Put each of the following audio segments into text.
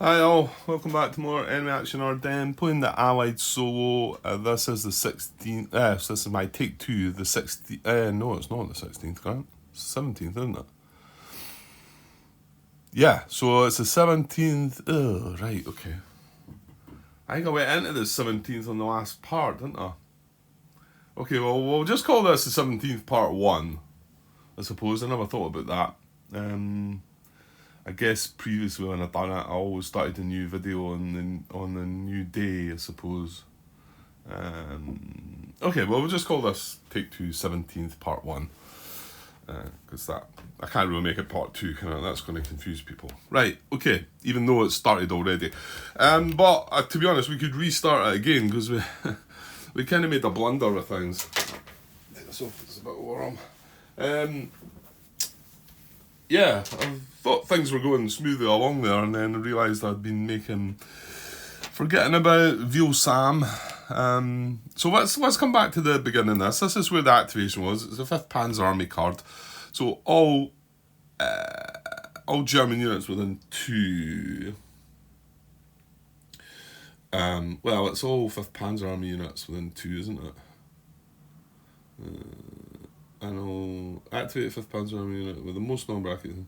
Hi all, welcome back to more Enemy Action Ardennes, playing the Allied solo. This is the 16th, so this is my take 2, the 16th, no it's not the 16th, Grant, it's the 17th, isn't it? Yeah, so it's the 17th, oh, right, okay. I think I went into the 17th on the last part, didn't I? Okay, well, we'll just call this the 17th part 1, I suppose. I never thought about that. I guess previously when I'd done it, I always started a new video on the new day, I suppose. Okay, well, we'll just call this Take Two 17th Part 1. Because I can't really make it Part 2, that's going to confuse people. Right, okay, even though it started already. But to be honest, we could restart it again, because we kind of made a blunder with things. Take this off, it's a bit warm. Yeah, I thought things were going smoothly along there, and then I realised I'd been forgetting about Veal Sam. So let's come back to the beginning of this. This is where the activation was. It's a 5th Panzer Army card. So all German units within 2. Well, it's all 5th Panzer Army units within 2, isn't it? And I'll activate 5th Panzer Army unit with the most number brackets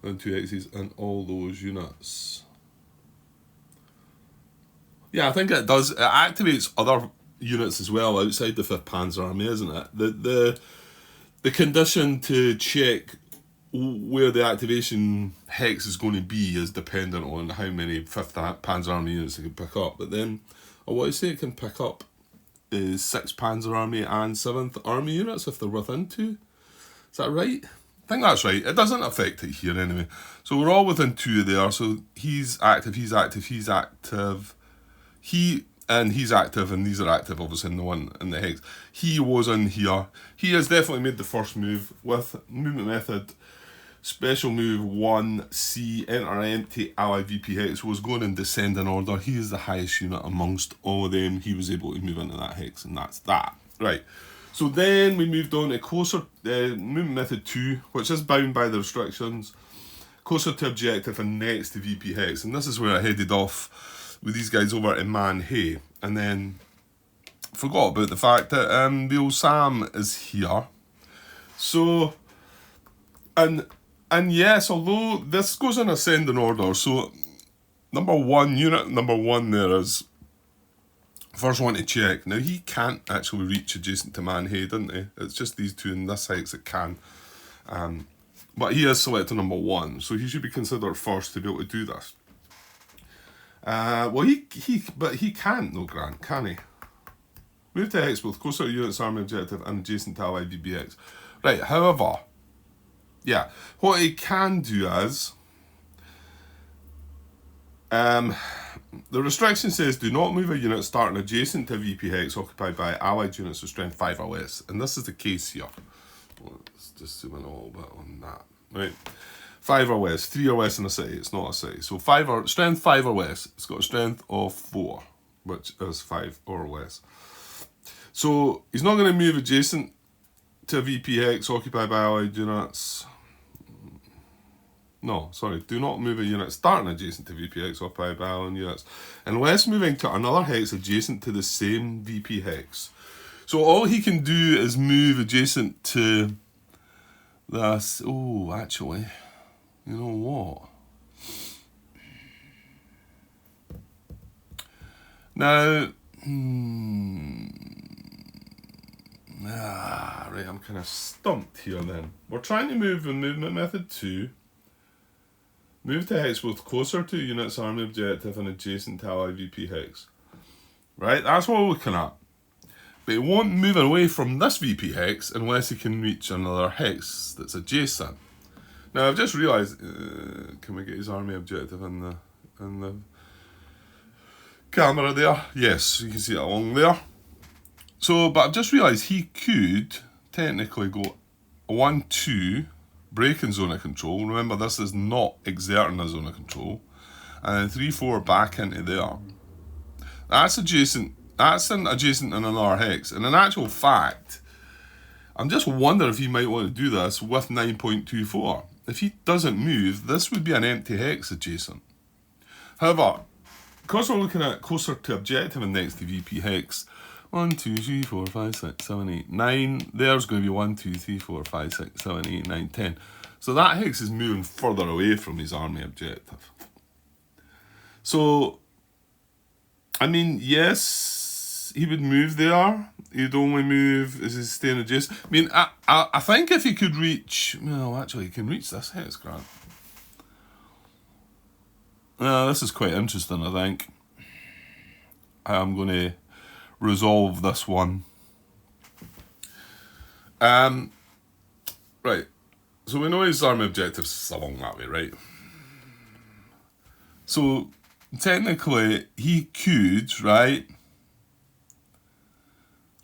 within 2 hexes and all those units. Yeah, I think it does. It activates other units as well outside the 5th Panzer Army, isn't it? The condition to check where the activation hex is going to be is dependent on how many 5th Panzer Army units it can pick up. But then, what I say it can pick up is 6th Panzer Army and 7th Army units if they're within 2. Is that right? I think that's right. It doesn't affect it here anyway. So we're all within 2 there. So he's active, he's active, he's active. He's active, and these are active, obviously, in the one in the hex. He was in here. He has definitely made the first move with movement method. Special move 1C, enter empty ally VP hex, was going in descending order. He is the highest unit amongst all of them. He was able to move into that hex, and that's that. Right. So then we moved on to closer, movement method 2, which is bound by the restrictions. Closer to objective and next to VP hex. And this is where I headed off with these guys over to Manhay. And then forgot about the fact that Veal Sam is here. So, and yes, although this goes in ascending order, so unit number 1 there is first one to check. Now he can't actually reach adjacent to Manhay, didn't he? It's just these two in this hex that can. But he is selected number 1, so he should be considered first to be able to do this. Well, he can't, no, Grant, can he? Move to hex both closer to units, army objective, and adjacent to ally VBX. Right, however, yeah, what he can do is, the restriction says do not move a unit starting adjacent to VP hex occupied by allied units of strength 5 or less, and this is the case here. Let's just zoom in a little bit on that. Right, 5 or less, 3 or less in a city. It's not a city. So strength 5 or less. It's got a strength of 4, which is 5 or less. So he's not going to move adjacent to VP hex occupied by allied units. No, sorry, do not move a unit starting adjacent to VP hex occupied by allied units, unless moving to another hex adjacent to the same VP hex. So all he can do is move adjacent to this. Oh, actually, you know what? Now, right, I'm kind of stumped here then. We're trying to move in movement method 2. Move to hex both closer to units, army objective, and adjacent to ally VP hex. Right, that's what we're looking at. But he won't move away from this VP hex unless he can reach another hex that's adjacent. Now, I've just realised, can we get his army objective in the camera there? Yes, you can see it along there. So, but I've just realised he could technically go 1-2, breaking zone of control. Remember, this is not exerting a zone of control. And then 3-4 back into there. That's adjacent. That's adjacent in another hex. And in actual fact, I'm just wondering if he might want to do this with 9.24. If he doesn't move, this would be an empty hex adjacent. However, because we're looking at closer to objective and next to VP hex, 1, 2, 3, 4, 5, 6, 7, 8, 9. There's going to be 1, 2, 3, 4, 5, 6, 7, 8, 9, 10. So that hex is moving further away from his army objective. So, I mean, yes, he would move there. He'd only move as he's staying adjacent. I mean, I think if he could reach... Well, actually, he can reach this hex, Grant. This is quite interesting, I think. I'm going to resolve this one. Right. So we know his army objectives along that way, right? So technically he could, right?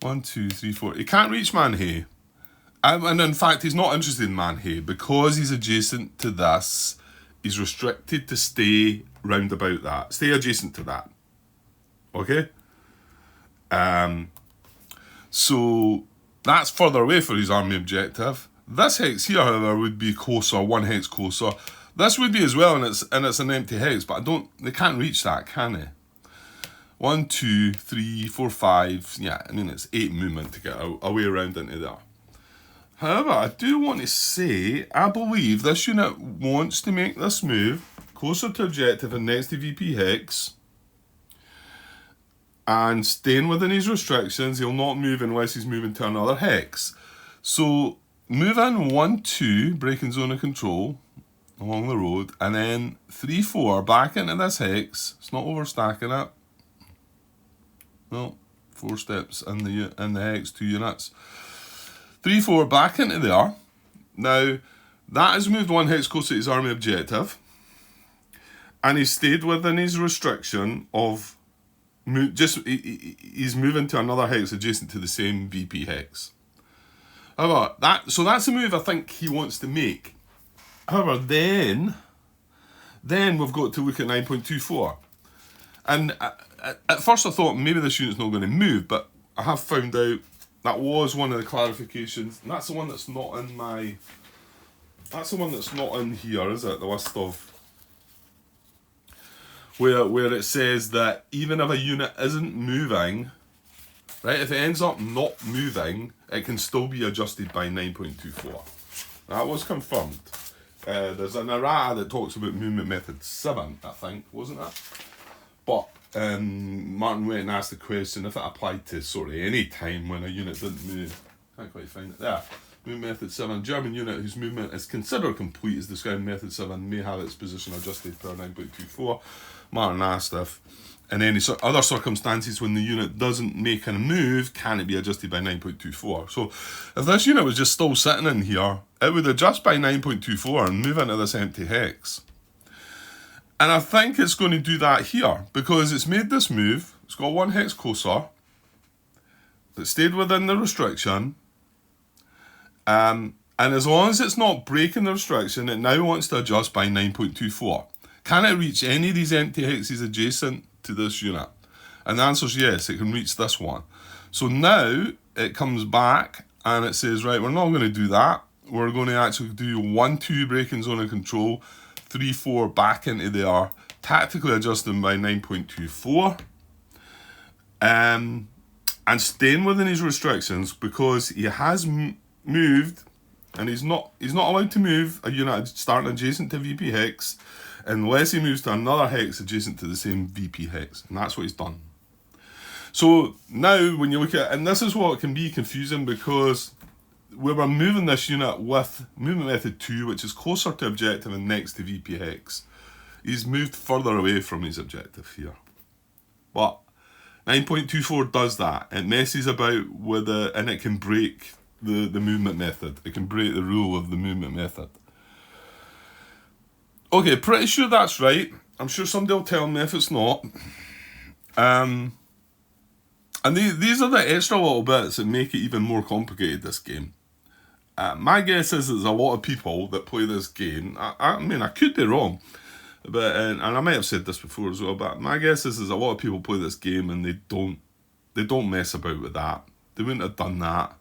1, 2, 3, 4. He can't reach Manhay. And in fact, he's not interested in Manhay because he's adjacent to this. He's restricted to stay round about that. Stay adjacent to that. Okay? So that's further away for his army objective. This hex here, however, would be closer, one hex closer. This would be as well, and it's an empty hex, but they can't reach that, can they? 1, 2, 3, 4, 5. Yeah, I mean it's 8 movement to get away around into there. However, I do want to say, I believe this unit wants to make this move closer to objective and next to VP hex. And staying within his restrictions, he'll not move unless he's moving to another hex. So move in 1, 2, breaking zone of control along the road, and then 3, 4 back into this hex. It's not overstacking it. No, 4 steps in the hex, 2 units. 3, 4 back into there. Now that has moved 1 hex closer to his army objective, and he's stayed within his restriction of he's moving to another hex adjacent to the same VP hex. However, that's a move I think he wants to make. However, then we've got to look at 9.24. And at first I thought maybe this unit's not going to move, but I have found out that was one of the clarifications. And that's the one that's not in my... That's the one that's not in here, is it? The list of... Where it says that even if a unit isn't moving, right, if it ends up not moving, it can still be adjusted by 9.24. That was confirmed. There's an errata that talks about movement method 7, I think, wasn't it? But Martin went and asked the question if it applied to sort of any time when a unit didn't move. Can't quite find it there. Movement method 7. German unit whose movement is considered complete is described in method 7 may have its position adjusted per 9.24. Martin asked if in any other circumstances when the unit doesn't make a move, can it be adjusted by 9.24? So if this unit was just still sitting in here, it would adjust by 9.24 and move into this empty hex. And I think it's going to do that here because it's made this move. It's got 1 hex closer. It stayed within the restriction. And as long as it's not breaking the restriction, it now wants to adjust by 9.24. Can it reach any of these empty hexes adjacent to this unit? And the answer is yes, it can reach this one. So now it comes back and it says, right, we're not going to do that. We're going to actually do 1, 2 breaking zone of control, 3, 4 back into there, tactically adjusting by 9.24. And staying within his restrictions because he has moved, and he's not allowed to move a unit starting adjacent to VP hex unless he moves to another hex adjacent to the same VP hex, and that's what he's done. So now when you look at, and this is what can be confusing because we were moving this unit with movement method 2, which is closer to objective and next to VP hex. He's moved further away from his objective here. But 9.24 does that. It messes about with it, and it can break the movement method. It can break the rule of the movement method. Okay, pretty sure that's right. I'm sure somebody will tell me if it's not. And these are the extra little bits that make it even more complicated, this game. My guess is there's a lot of people that play this game. I mean, I could be wrong, but and I might have said this before as well. But my guess is there's a lot of people play this game and they don't mess about with that. They wouldn't have done that.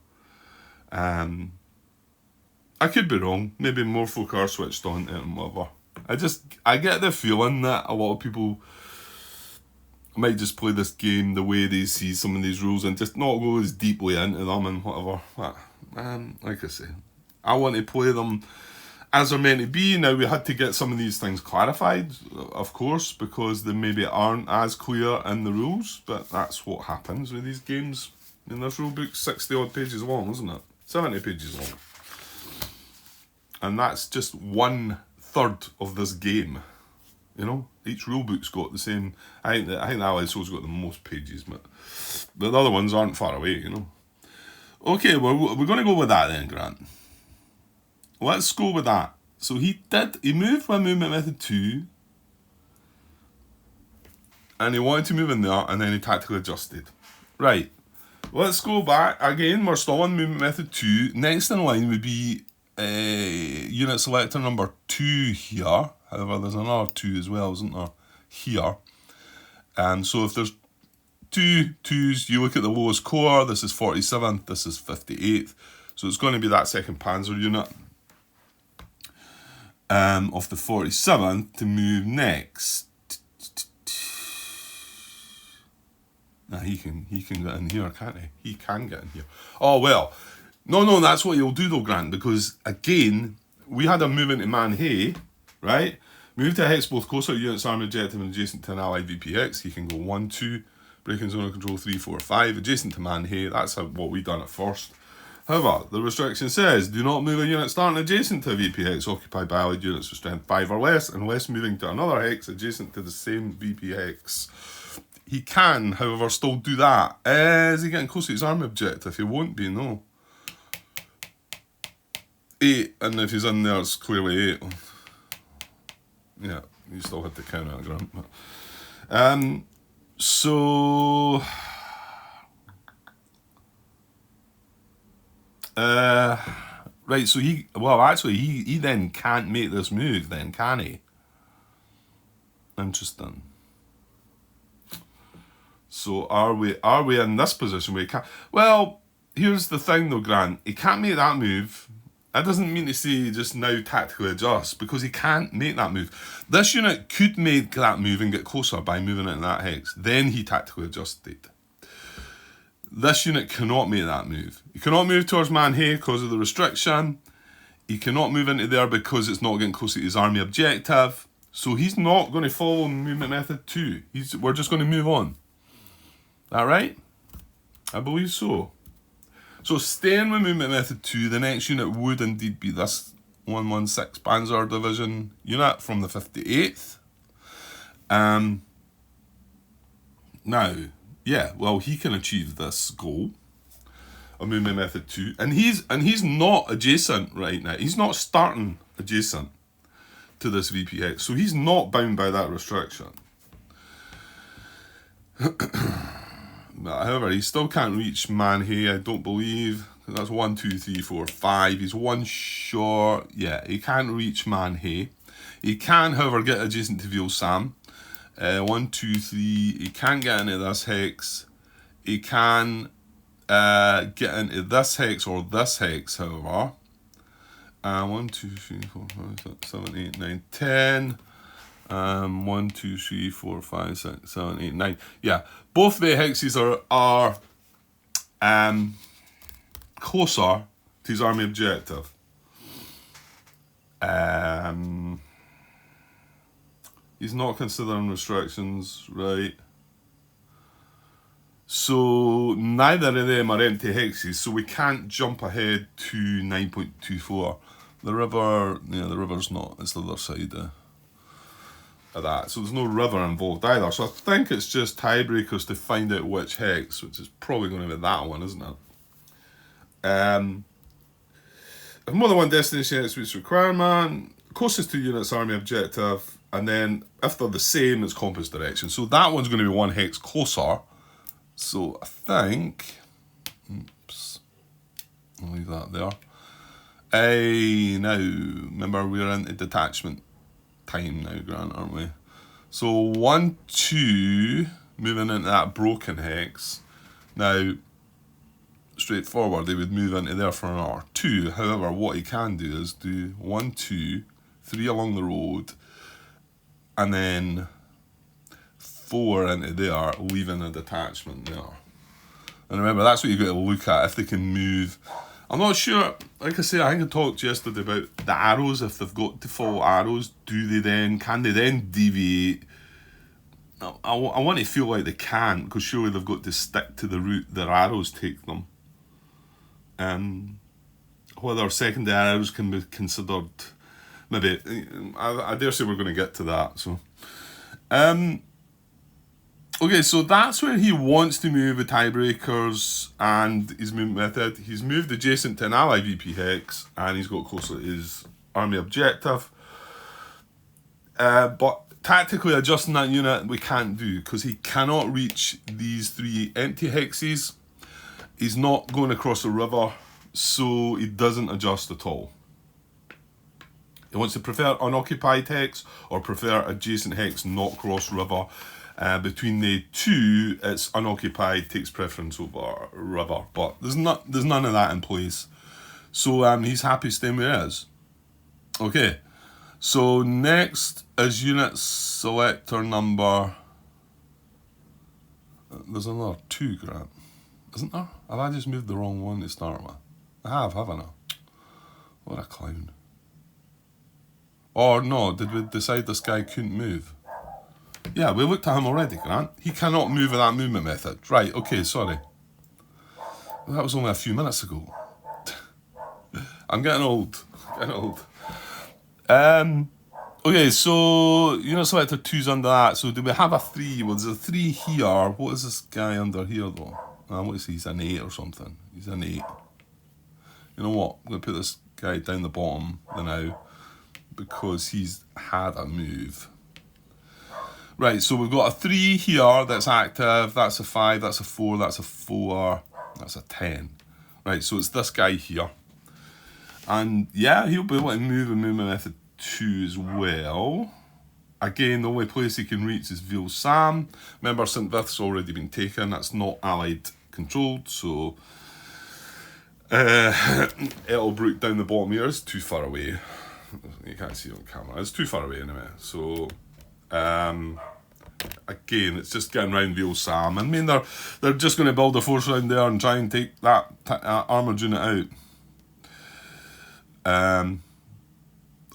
I could be wrong. Maybe more folk are switched on to it and whatever. I get the feeling that a lot of people might just play this game the way they see some of these rules and just not go as deeply into them and whatever. But, like I say, I want to play them as they're meant to be. Now, we had to get some of these things clarified, of course, because they maybe aren't as clear in the rules, but that's what happens with these games. I mean, this rule book's 60 odd pages long, isn't it? 70 pages long. And that's just 1/3 of this game. You know, each rule book's got the same. I think the LSO's got the most pages, but the other ones aren't far away, you know. Okay, well, we're going to go with that then, Grant. Let's go with that. So he moved with movement method 2, and he wanted to move in there, and then he tactically adjusted. Right, let's go back. Again, we're still on movement method 2. Next in line would be unit selector number 2 here. However, there's another 2 as well, isn't there? Here. So if there's 2 2s, you look at the lowest corps. This is 47th, this is 58th. So it's going to be that 2nd Panzer unit of the 47th to move next. Now he can get in here, can't he? He can get in here. Oh, well. No, that's what you'll do though, Grant, because again, we had a move into Manhay, right? Move to a hex both closer units, army objective, and adjacent to an allied VPX. He can go 1, 2, breaking zone of control 3, 4, 5, adjacent to Manhay. That's what we done at first. However, the restriction says, do not move a unit starting adjacent to a VPX occupied by allied units with strength 5 or less, unless moving to another hex adjacent to the same VPX. He can, however, still do that. Is he getting close to his army objective? He won't be, no. 8, and if he's in there, it's clearly 8. Yeah, you still had to count it, Grant. So... right, so he then can't make this move then, can he? Interesting. So are we in this position where he can't? Well, here's the thing though, Grant. He can't make that move. That doesn't mean to say just now tactically adjust, because he can't make that move. This unit could make that move and get closer by moving it in that hex. Then he tactically adjusted. This unit cannot make that move. He cannot move towards Manhay because of the restriction. He cannot move into there because it's not getting close to his army objective. So he's not going to follow movement method 2. We're just going to move on. That right? I believe so. So staying with movement method 2, the next unit would indeed be this 116 Panzer Division unit from the 58th. Now, yeah, well, he can achieve this goal of movement method 2, and he's not adjacent right now. He's not starting adjacent to this VPX, so he's not bound by that restriction. But, however, he still can't reach Manhay, I don't believe. That's 1, 2, 3, 4, 5. He's one short. Yeah, he can't reach Manhay. He can, however, get adjacent to Vilsam. 1, 2, 3. He can get into this hex. He can get into this hex or this hex, however. 1, 2, 3, 4, 5, 6, 7, 8, 9, 10. 1, 2, 3, 4, 5, 6, 7, 8, 9. Yeah, both the hexes are closer to his army objective. He's not considering restrictions, right? So neither of them are empty hexes, so we can't jump ahead to 9.24. The river's not, it's the other side of that. So there's no river involved either. So I think it's just tiebreakers to find out which hex, which is probably going to be that one, isn't it? If more than one destination hex meets requirement, closest to units army objective, and then if they're the same, it's compass direction. So that one's going to be one hex closer. So I think, oops, I'll leave that there. Now, remember we're into detachment time now, Grant, aren't we? So 1, 2, moving into that broken hex. Now, straightforward, they would move into there for an R2. However, what he can do is do 1, 2, 3 along the road, and then 4 into there, leaving a detachment there. And remember, that's what you've got to look at, if they can move. I'm not sure, like I say, I think I talked yesterday about the arrows. If they've got default arrows, can they then deviate? I want to feel like they can, because surely they've got to stick to the route their arrows take them. Whether secondary arrows can be considered, maybe, I dare say we're going to get to that. So, okay, so that's where he wants to move the tiebreakers and his movement method. He's moved adjacent to an ally VP hex, and he's got closer to his army objective. But tactically adjusting that unit we can't do, because he cannot reach these 3 empty hexes. He's not going across a river, so he doesn't adjust at all. He wants to prefer unoccupied hex or prefer adjacent hex, not cross river. Between the 2, it's unoccupied takes preference over river, but there's none of that in place. So he's happy staying where he is. Okay, so next is unit selector number. There's another 2, Grant, isn't there? Have I just moved the wrong one to start with? I have, haven't I? What a clown. Or no, did we decide this guy couldn't move? Yeah, we looked at him already, Grant. He cannot move with that movement method. Right, okay, sorry. Well, that was only a few minutes ago. I'm getting old. Okay, so unit selector 2's under that. So do we have a 3? Well, there's a 3 here. What is this guy under here, though? What is he? He's an 8 or something. He's an 8. You know what? I'm going to put this guy down the bottom now, because he's had a move. Right, so we've got a 3 here that's active, that's a 5, that's a 4, that's a 4, that's a 10. Right, so it's this guy here. And yeah, he'll be able to move in movement method 2 as well. Again, the only place he can reach is Veal Sam. Remember, St. Vith's already been taken, that's not allied controlled, so Ethelbrook down the bottom here is too far away. You can't see it on camera, it's too far away anyway. So again, it's just getting round Veal Sam. I mean, they're just going to build a force around there and try and take that armoured unit out.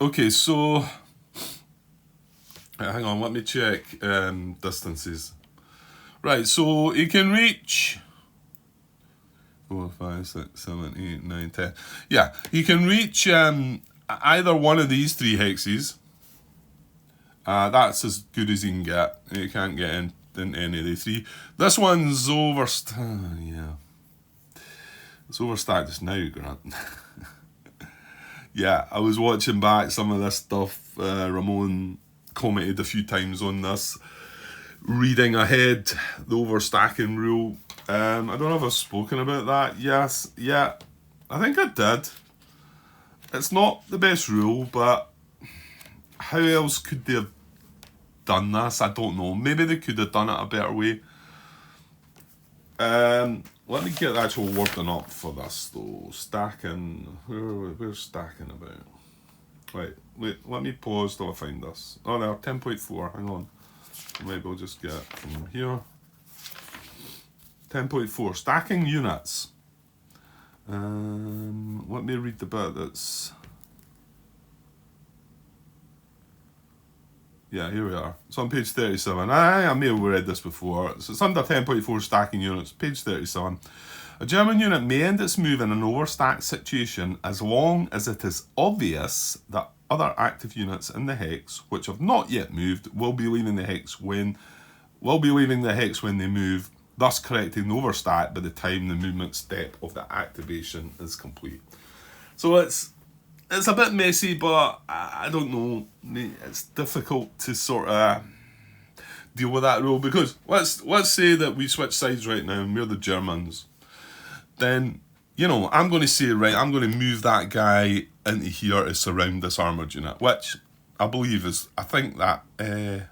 Okay, so hang on, let me check distances. Right, so he can reach 4, 5, 6, 7, 8, 9, 10. Yeah, he can reach either one of these 3 hexes. That's as good as he can get. You can't get in any of the 3. This one's it's overstacked just now, Grant. Yeah, I was watching back some of this stuff. Ramon commented a few times on this, reading ahead the overstacking rule. I don't know if I've spoken about that. Yes, yeah, I think I did. It's not the best rule, but how else could they have done this? I don't know. Maybe they could have done it a better way. Let me get the actual wording up for this though. Stacking. Where's stacking about? Right, wait, let me pause till I find this. Oh, there, 10.4. Hang on. Maybe I'll just get from here. 10.4. Stacking units. Let me read the bit that's. Yeah, here we are. It's on page 37. I may have read this before. So it's under 10.4 stacking units, page 37. A German unit may end its move in an overstacked situation as long as it is obvious that other active units in the hex which have not yet moved will be leaving the hex when they move, thus correcting the overstack by the time the movement step of the activation is complete. So it's a bit messy, but I don't know. It's difficult to sort of deal with that rule, because let's say that we switch sides right now and we're the Germans. Then, you know, I'm going to say, right, I'm going to move that guy into here to surround this armoured unit, which I believe is, I think that, oh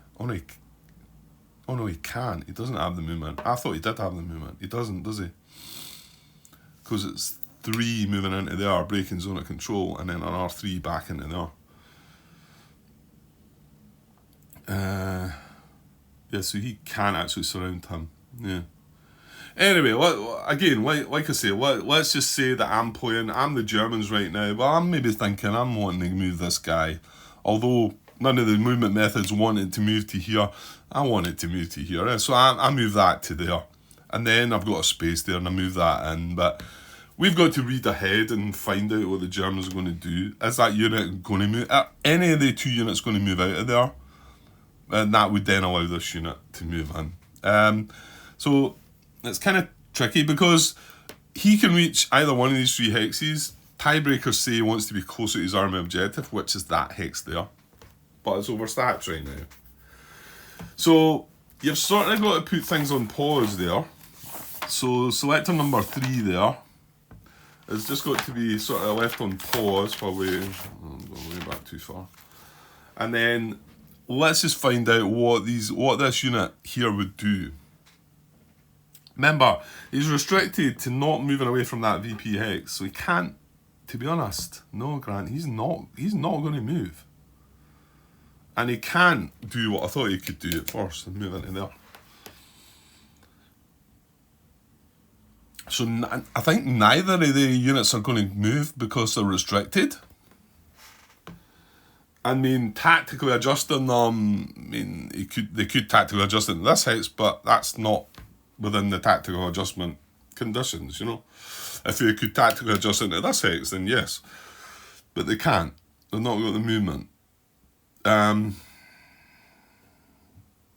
no, he can't. He doesn't have the movement. I thought he did have the movement. He doesn't, does he? Because it's 3 moving into there, breaking zone of control, and then an R3 back into there. Yeah, so he can't actually surround him. Yeah. Anyway, like I say, let's just say that I'm the Germans right now, but I'm maybe thinking I'm wanting to move this guy. Although none of the movement methods wanted to move to here, I want it to move to here. So I move that to there. And then I've got a space there and I move that in. But we've got to read ahead and find out what the Germans are going to do. Is that unit going to move? Are any of the two units going to move out of there? And that would then allow this unit to move in. So it's kind of tricky because he can reach either one of these three hexes. Tiebreakers say he wants to be closer to his army objective, which is that hex there. But it's overstacked right now. So you've sort of got to put things on pause there. So selector number 3 there has just got to be sort of left on pause while I'm going way back too far. And then let's just find out what this unit here would do. Remember, he's restricted to not moving away from that VP hex, so he can't. To be honest, no, Grant, he's not going to move, and he can't do what I thought he could do at first and move into there. So I think neither of the units are going to move because they're restricted. I mean, tactically adjusting them, I mean, they could tactically adjust into this hex, but that's not within the tactical adjustment conditions, you know. If they could tactically adjust into this hex, then yes. But they can't. They've not got the movement.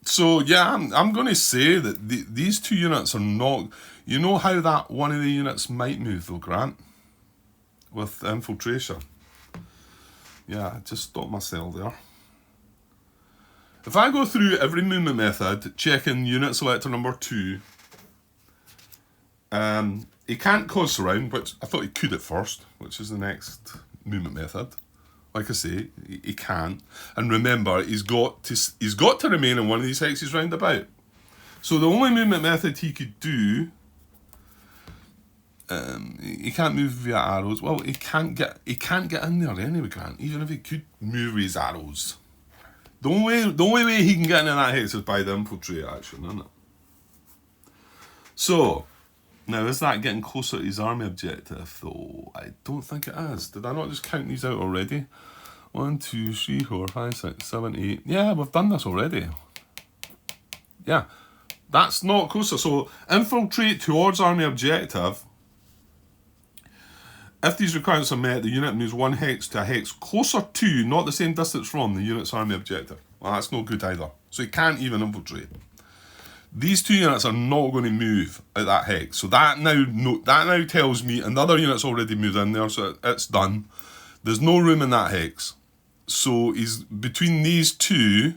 So, yeah, I'm going to say that these two units are not... You know how that one of the units might move, though, Grant? With infiltration. Yeah, I just stopped myself there. If I go through every movement method, checking unit selector number 2, he can't cause surround, which I thought he could at first, which is the next movement method. Like I say, he can. And remember, he's got to remain in one of these hexes round about. So the only movement method he could do, he can't move via arrows. Well, he can't get in there anyway, Grant. Even if he could move his arrows, the only way he can get into that hex is by the infiltrate action, isn't it? So now, is that getting closer to his army objective, though? I don't think it is. Did I not just count these out already? 1, 2, 3, 4, 5, 6, 7, 8. Yeah, we've done this already. Yeah, that's not closer. So, infiltrate towards army objective. If these requirements are met, the unit moves one hex to a hex closer to, not the same distance from, the unit's army objective. Well, that's no good either. So, he can't even infiltrate. These two units are not going to move at that hex. So that now tells me another unit's already moved in there, so it's done. There's no room in that hex. So he's between these two.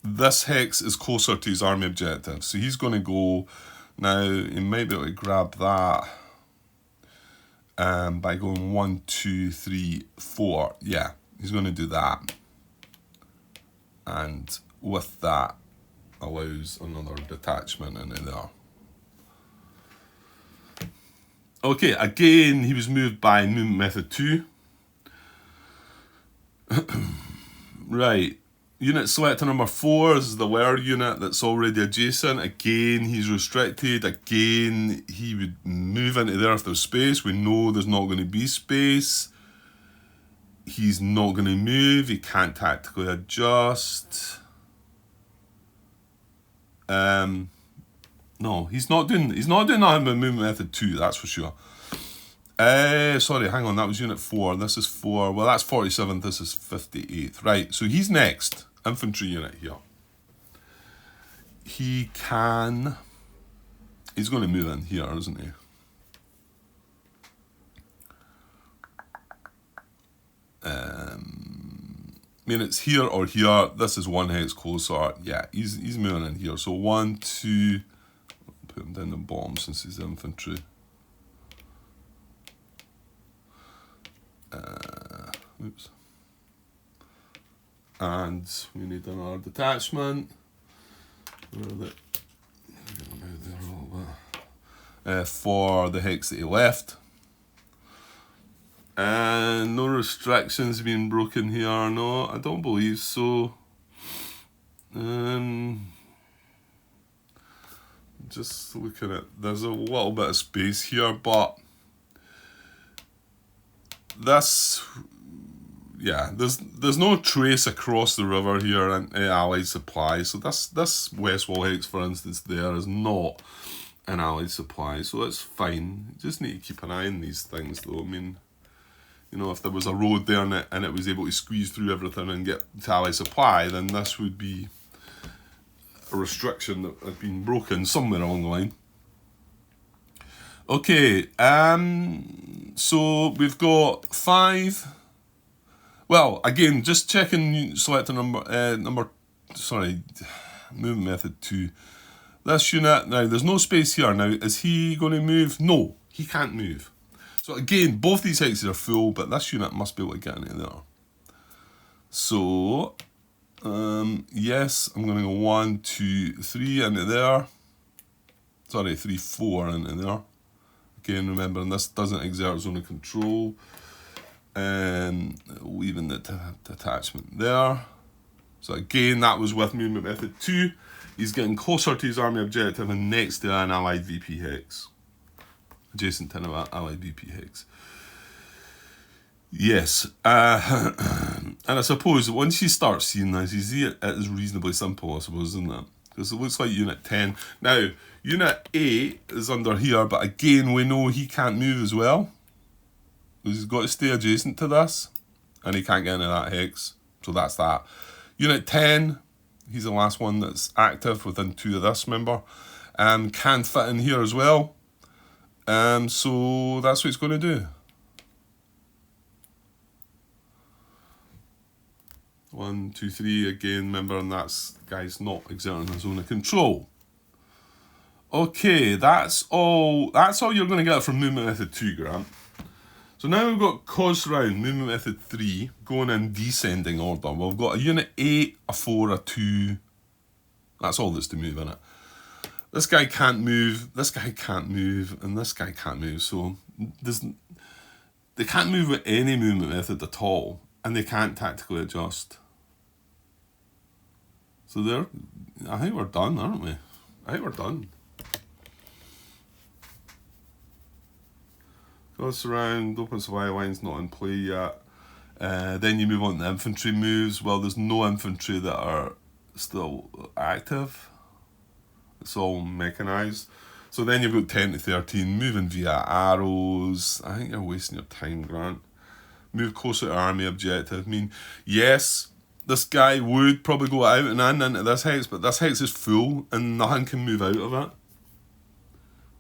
This hex is closer to his army objective. So he's going to go now. He might be able to grab that by going 1, 2, 3, 4. Yeah, he's going to do that, and with that allows another detachment into there. Okay, again, he was moved by movement method 2. Right, unit selector number 4 is the lair unit that's already adjacent. Again, he's restricted. Again, he would move into there if there's space. We know there's not going to be space. He's not going to move. He can't tactically adjust. No, he's not doing that with movement method 2, that's for sure. Sorry, hang on, that was unit 4. This is 4. Well, that's 47th, this is 58th. Right, so he's next. Infantry unit here. He's going to move in here, isn't he? I mean, it's here or here. This is one hex closer. Yeah, he's moving in here. So 1, 2. Put him down the bottom since he's infantry. Oops. And we need another detachment. For the hex that he left. No restrictions being broken here. No, I don't believe so. Just looking at, there's a little bit of space here, but this, yeah, there's no trace across the river here in Allied supply. So this West Wall hex, for instance, there is not an Allied supply, so it's fine. You just need to keep an eye on these things, though. I mean, you know, if there was a road there and it was able to squeeze through everything and get to Allied supply, then this would be a restriction that had been broken somewhere along the line. Okay, so we've got 5. Well, again, just checking selector movement method 2. This unit, now there's no space here. Now, is he going to move? No, he can't move. So again, both these hexes are full, but this unit must be able to get into there. So, yes, I'm going to go 1, 2, 3 into there. Sorry, 3, 4 into there. Again, remembering this doesn't exert zone of control. Leaving the detachment there. So again, that was with movement method 2. He's getting closer to his army objective and next to an allied VP hex. Adjacent to an allied VP hex. Yes. And I suppose once you start seeing this, you see it is reasonably simple, I suppose, isn't it? Because it looks like Unit 10. Now, Unit 8 is under here, but again, we know he can't move as well. He's got to stay adjacent to this, and he can't get into that hex. So that's that. Unit 10, he's the last one that's active within 2 of this, remember. Can fit in here as well. So that's what he's going to do. 1, 2, 3, again, remember, and that's guy's not exerting his zone of control. Okay, that's all you're going to get from movement method 2, Grant. So now we've got cause round, movement method 3, going in descending order. We've got a unit 8, a 4, a 2. That's all that's to move in it. This guy can't move, this guy can't move, and this guy can't move. So they can't move with any movement method at all, and they can't tactically adjust. So I think we're done, aren't we? I think we're done. Goes around, open supply line's not in play yet. Then you move on to infantry moves. Well, there's no infantry that are still active. It's all mechanised. So then you've got 10 to 13, moving via arrows. I think you're wasting your time, Grant. Move closer to army objective. I mean, yes, this guy would probably go out and in into this hex, but this hex is full and nothing can move out of it.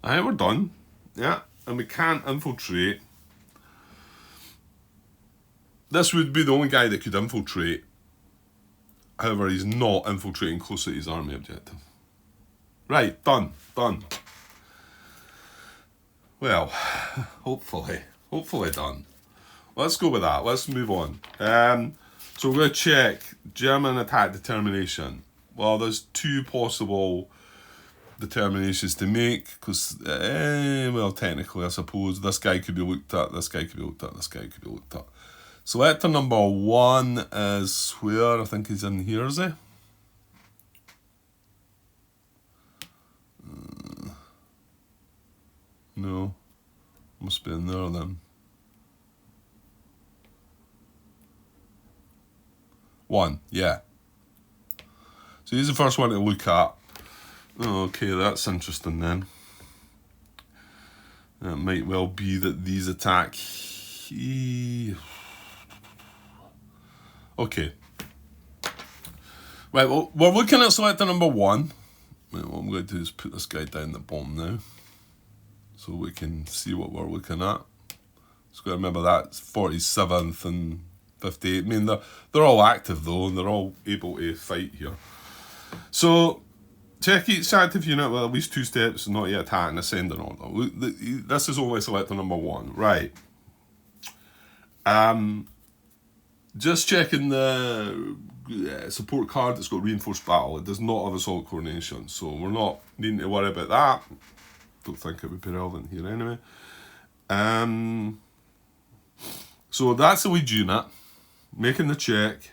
I think we're done. Yeah. And we can't infiltrate. This would be the only guy that could infiltrate. However, he's not infiltrating closer to his army objective. Right, done. Well, hopefully done. Let's go with that. Let's move on. So we're going to check German attack determination. Well, there's 2 possible determinations to make, because, well, technically, I suppose, this guy could be looked at, this guy could be looked at, this guy could be looked at. Selector number 1 is where? I think he's in here, is he? No. Must be in there then. 1, yeah. So he's the first one to look at. Okay, that's interesting then. It might well be that these attack... Okay. Right, well, we're looking at selector number 1. Right, what I'm going to do is put this guy down the bottom now, so we can see what we're looking at. Just got to remember that's 47th and 58. I mean, they're all active though, and they're all able to fight here. So... check each active unit with at least 2 steps and not yet attack and ascending order. This is only selector number 1. Right. Just checking the support card that's got reinforced battle. It does not have assault coordination, so we're not needing to worry about that. Don't think it would be relevant here anyway. So that's the lead unit making the check.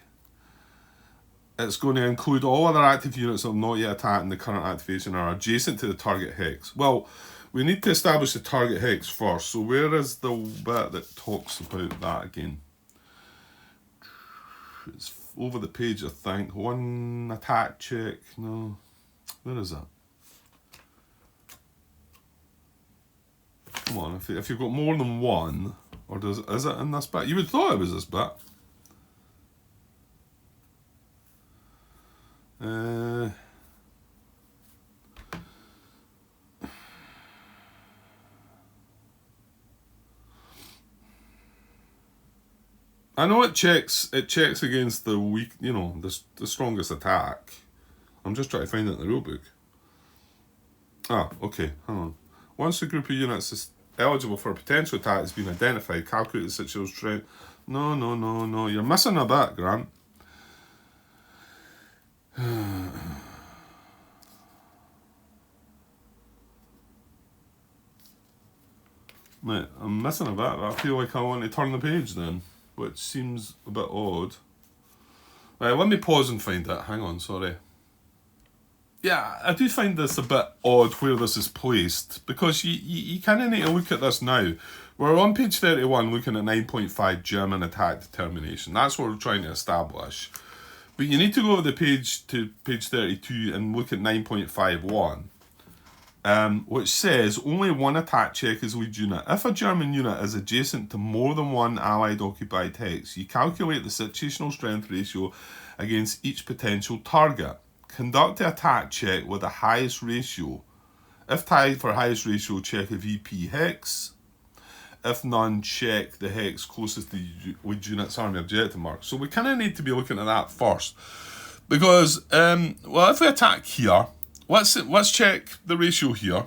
It's going to include all other active units that have not yet attacked in the current activation are adjacent to the target hex. Well, we need to establish the target hex first. So where is the bit that talks about that again? It's over the page, I think. One attack check. No. Where is it? Come on, if you've got more than one, or is it in this bit? You would thought it was this bit. I know it checks against the weak, the strongest attack. I'm just trying to find it in the rulebook. Ah, okay, hang on. Once a group of units is eligible for a potential attack has been identified, calculate the situational strength. No, you're missing a bit, Grant. Mate, I'm missing a bit. I feel like I want to turn the page then, which seems a bit odd. Right, let me pause and find it. Hang on, sorry. Yeah, I do find this a bit odd where this is placed, because you kind of need to look at this now. We're on page 31 looking at 9.5 German attack determination. That's what we're trying to establish. But you need to go to page 32 and look at 9.51. Which says only one attack check is lead unit. If a German unit is adjacent to more than one Allied occupied hex, you calculate the situational strength ratio against each potential target. Conduct the attack check with the highest ratio. If tied for highest ratio, check a VP hex. If none, check the hex closest to the lead unit's army objective mark. So we kind of need to be looking at that first. Because, well, if we attack here, let's check the ratio here.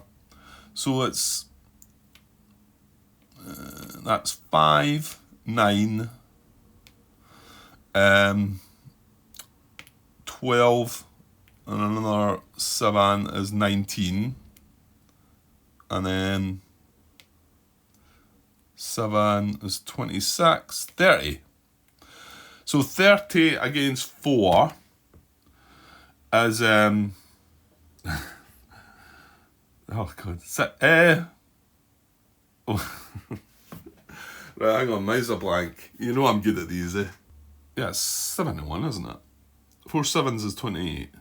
So it's that's 5, 9, 12, and another 7 is 19, and then 7 is 26, 30. So 30 against 4 is oh god. Right, hang on, mine's a blank. You know I'm good at these, eh? Yeah, it's 71, isn't it? 4 sevens is 28.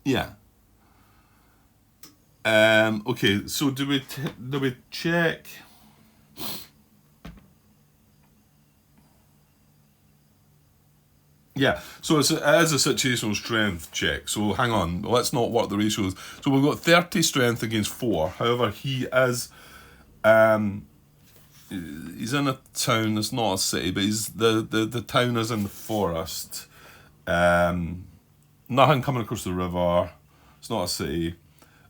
Yeah. Okay, so do we check? Yeah, so it is a situational strength check. So hang on, let's not work the ratios. So we've got 30 strength against 4. However, he is, he's in a town. It's not a city, but he's the town is in the forest. Nothing coming across the river. It's not a city.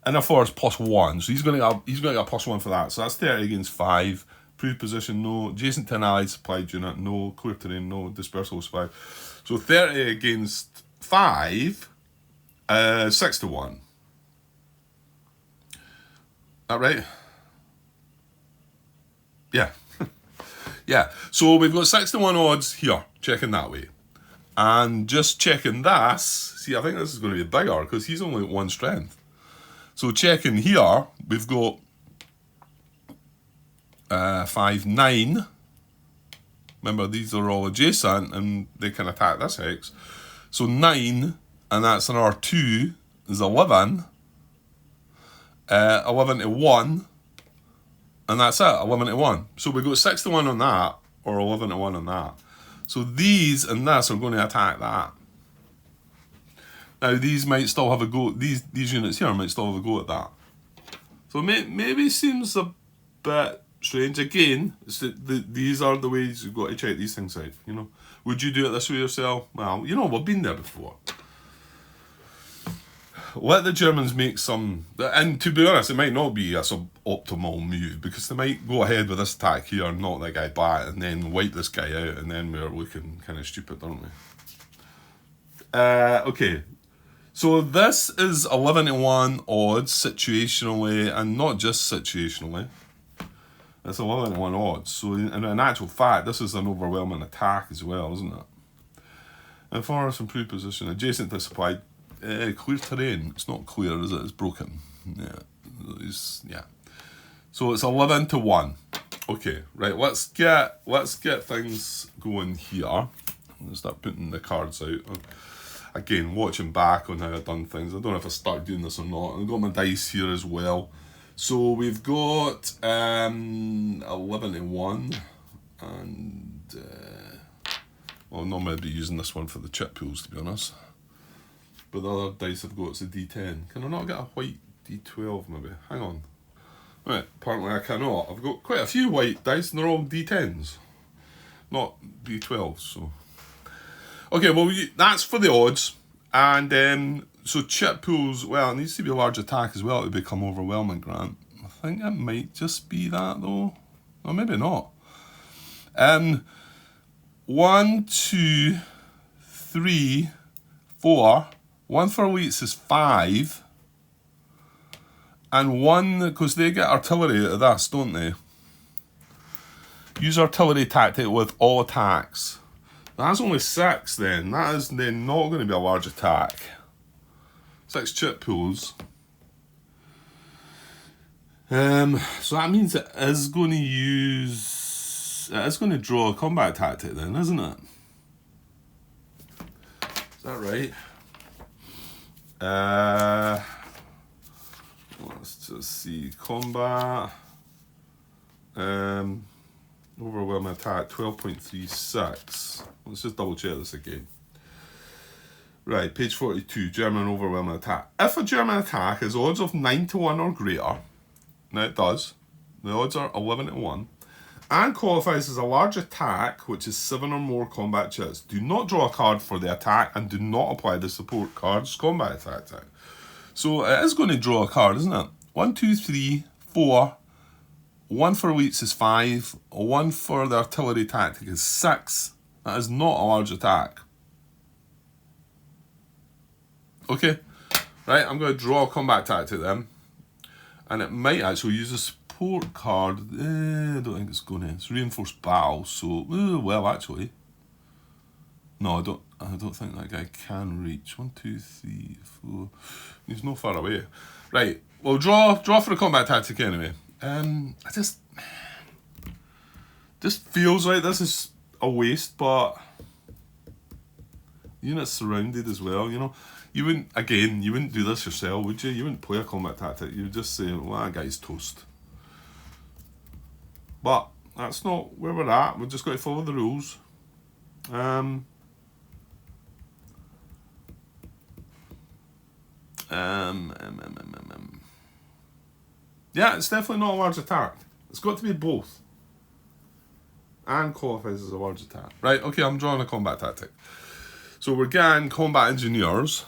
In a forest +1, so he's going to get a +1 for that. So that's 30 against 5. Proved position, no. Adjacent to an allied supplied unit, no. Clear terrain, no. Dispersal supply. So 30 against 5, 6 to 1. That right? Yeah. Yeah. So we've got 6 to 1 odds here, checking that way. And just checking this, see, I think this is going to be bigger because he's only at 1 strength. So checking here, we've got 5, 9. Remember, these are all adjacent and they can attack this hex. So 9, and that's an R2, is 11. 11 to 1, and that's it, 11 to 1. So we got 6 to 1 on that, or 11 to 1 on that. So these and this are going to attack that. Now these might still have a go. These units here might still have a go at that. So maybe seems a bit strange. Again, these are the ways you've got to check these things out. You know, would you do it this way yourself? Well, you know, we've been there before. Let the Germans make some, and to be honest, it might not be a suboptimal move because they might go ahead with this attack here and knock that guy back and then wipe this guy out, and then we're looking kind of stupid, aren't we? Okay. So this is 11 to 1 odds situationally, and not just situationally. It's 11 to 1 odds. So in actual fact, this is an overwhelming attack as well, isn't it? And forest improved position, adjacent to supply, clear terrain. It's not clear, is it? It's broken. Yeah. So it's 11 to 1. Okay, right, let's get things going here. I'm going to start putting the cards out. Again, watching back on how I've done things. I don't know if I start doing this or not. I've got my dice here as well. So we've got 11 to 1. And, well, I'm not going to be using this one for the chip pools, to be honest. But the other dice I've got is a D10. Can I not get a white D12 maybe? Hang on. Right, apparently I cannot. I've got quite a few white dice and they're all D10s. Not D12s, so... Okay, well, that's for the odds. And so chip pools, well, it needs to be a large attack as well to become overwhelming, Grant. I think it might just be that, though. Or maybe not. 1, 2, 3, 4. 1 for elites is 5. And 1, because they get artillery out of this, don't they? Use artillery tactic with all attacks. That's only 6 then. That is then not going to be a large attack. 6 chip pools. So that means it is going to use... It is going to draw a combat tactic then, isn't it? Is that right? Let's just see. Combat. Overwhelming attack, 12.36. Let's just double check this again. Right, page 42, German overwhelming attack. If a German attack is odds of 9 to 1 or greater, now it does, the odds are 11 to 1, and qualifies as a large attack, which is 7 or more combat chits, do not draw a card for the attack and do not apply the support card's combat attack. So it is going to draw a card, isn't it? 1, 2, 3, 4. 1 for elites is 5. 1 for the artillery tactic is 6. That is not a large attack. Okay, right, I'm going to draw a combat tactic then. And it might actually use a support card. I don't think it's going to. It's reinforced battle, so, well, actually. No, I don't think that guy can reach. 1, 2, 3, 4. He's no far away. Right, well, draw for a combat tactic anyway. I just feels like this is a waste, but units surrounded as well, you know. You wouldn't do this yourself, would you? You wouldn't play a combat tactic. You would just say, well, that guy's toast. But that's not where we're at. We've just got to follow the rules. Yeah, it's definitely not a large attack. It's got to be both. And qualifies as a large attack. Right, okay, I'm drawing a combat tactic. So we're getting combat engineers.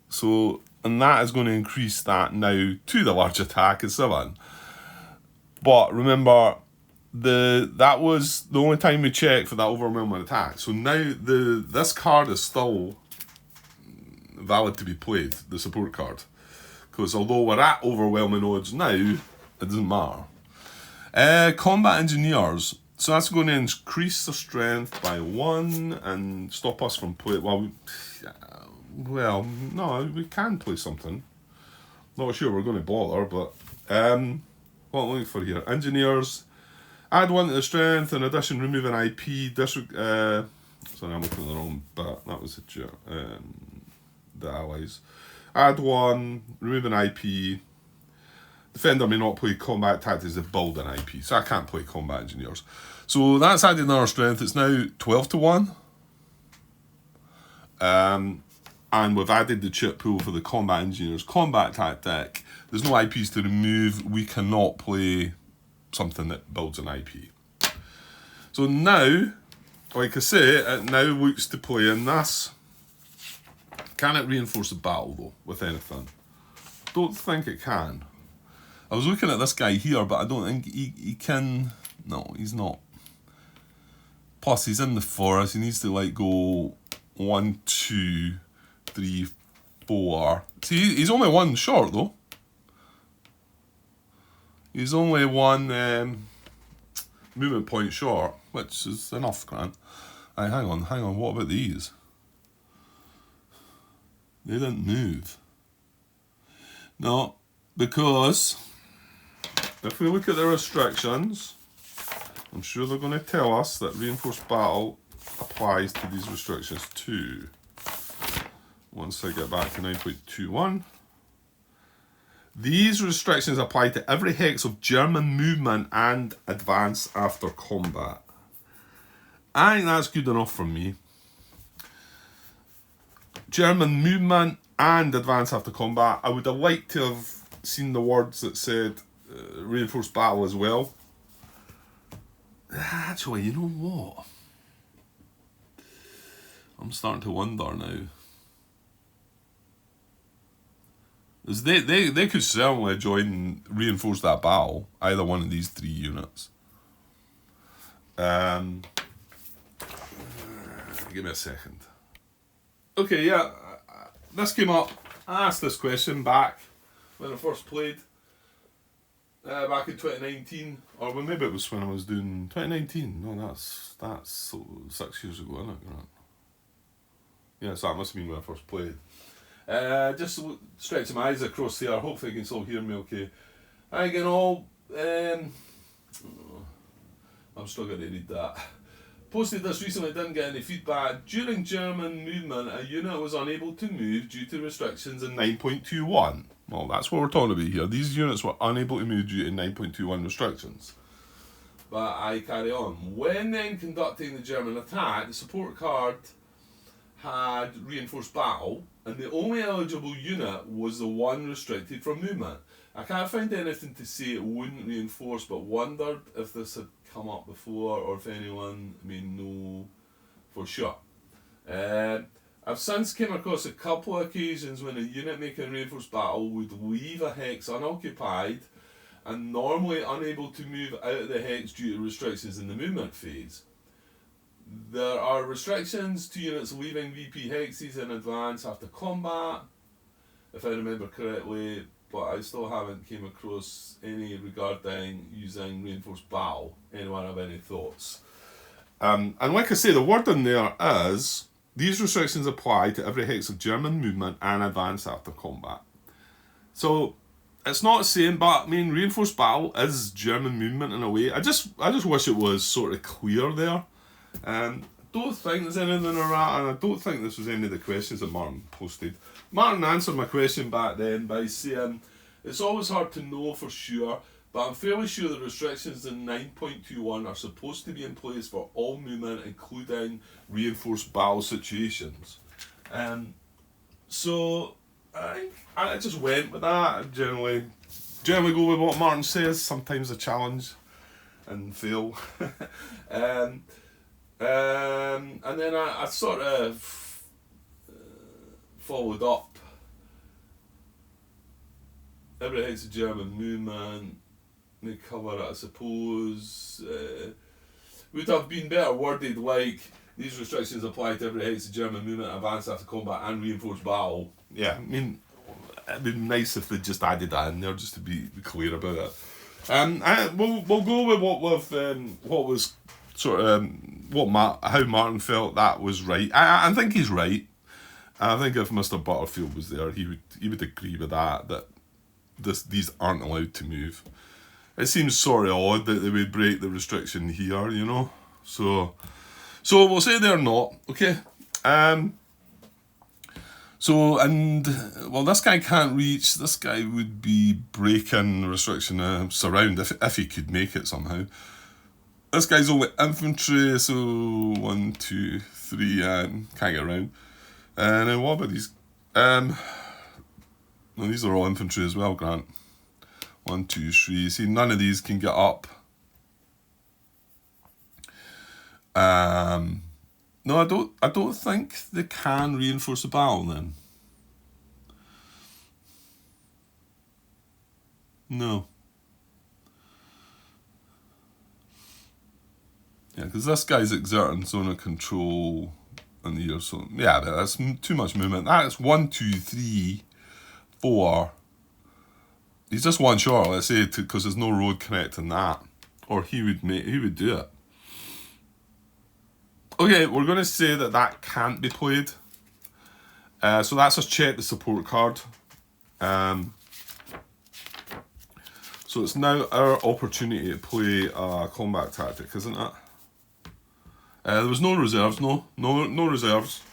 So, and that is going to increase that now to the large attack at 7. But remember, that was the only time we checked for that overwhelming attack. So now this card is still valid to be played, the support card. Because although we're at overwhelming odds now, it doesn't matter. Combat engineers. So that's going to increase the strength by 1 and stop us from playing. Well, no, we can play something. Not sure we're going to bother, but what am I looking for here? Engineers. Add 1 to the strength. In addition, remove an IP. Sorry, I'm looking at the wrong bit. That was the allies. Add 1, remove an IP. Defender may not play combat tactics that build an IP, so I can't play combat engineers. So that's added another strength. It's now 12 to 1. And we've added the chip pool for the combat engineers combat tactic. There's no IPs to remove. We cannot play something that builds an IP. So now, like I say, it now looks to play in this. Can it reinforce the battle, though, with anything? Don't think it can. I was looking at this guy here, but I don't think he can... No, he's not. Plus, he's in the forest. He needs to, like, go 1, 2, 3, 4. See, he's only 1 short, though. He's only 1... movement point short, which is enough, Grant. Hang on, what about these? They didn't move. No, because if we look at the restrictions, I'm sure they're going to tell us that reinforced battle applies to these restrictions too. Once I get back to 9.21. These restrictions apply to every hex of German movement and advance after combat. I think that's good enough for me. German movement and advance after combat. I would have liked to have seen the words that said reinforced battle as well. Actually, you know what? I'm starting to wonder now. They could certainly join reinforce that battle, either one of these 3 units. Give me a second. Okay, yeah, this came up. I asked this question back when I first played, back in 2019, or well, maybe it was when I was doing 2019. No, that's 6 years ago, isn't it? Yes, that must have been when I first played. Just stretching my eyes across here. Hopefully you can still hear me okay. Again, I'm struggling to read that. Posted this recently, didn't get any feedback. During German movement, a unit was unable to move due to restrictions in 9.21. Well, that's what we're talking about here. These units were unable to move due to 9.21 restrictions. But I carry on. When then conducting the German attack, the support card had reinforced battle, and the only eligible unit was the one restricted from movement. I can't find anything to say it wouldn't reinforce, but wondered if this had come up before or if anyone may know for sure. I've since came across a couple of occasions when a unit making reinforced battle would leave a hex unoccupied and normally unable to move out of the hex due to restrictions in the movement phase. There are restrictions to units leaving VP hexes in advance after combat, if I remember correctly, but I still haven't came across any regarding using reinforced battle. Anyone have any thoughts? And like I say, the word in there is, these restrictions apply to every hex of German movement and advance after combat. So, it's not saying, but I mean, reinforced battle is German movement in a way. I just wish it was sort of clear there. I don't think there's anything around, and I don't think this was any of the questions that Martin posted. Martin answered my question back then by saying, it's always hard to know for sure, but I'm fairly sure the restrictions in 9.21 are supposed to be in place for all movement, including reinforced battle situations. So I just went with that. I generally go with what Martin says. Sometimes I challenge and fail. And then I sort of followed up. Every hex of German movement, they cover it, I suppose. Would have been better worded like, these restrictions apply to every hex of German movement, advance after combat and reinforced battle. Yeah, I mean, it'd be nice if they just added that in there just to be clear about it. We'll go with what was sort of how Martin felt that was right. I think he's right. I think if Mr. Butterfield was there, he would agree with that these aren't allowed to move. It seems sort of odd that they would break the restriction here, you know. So we'll say they're not, okay. This guy can't reach. This guy would be breaking the restriction surround if he could make it somehow. This guy's only infantry, so 1, 2, 3, can't get around. And then what about these? Well, these are all infantry as well, Grant. 1, 2, 3. See, none of these can get up. No, I don't think they can reinforce the battle then. No. Yeah, because this guy's exerting zone of control in the ear, so yeah, that's too much movement. That's 1, 2, 3, 4. He's just one short, let's say, because there's no road connecting that. or he would do it. Okay, we're going to say that can't be played. So that's us check the support card. So it's now our opportunity to play a combat tactic, isn't it? There was no reserves, no reserves.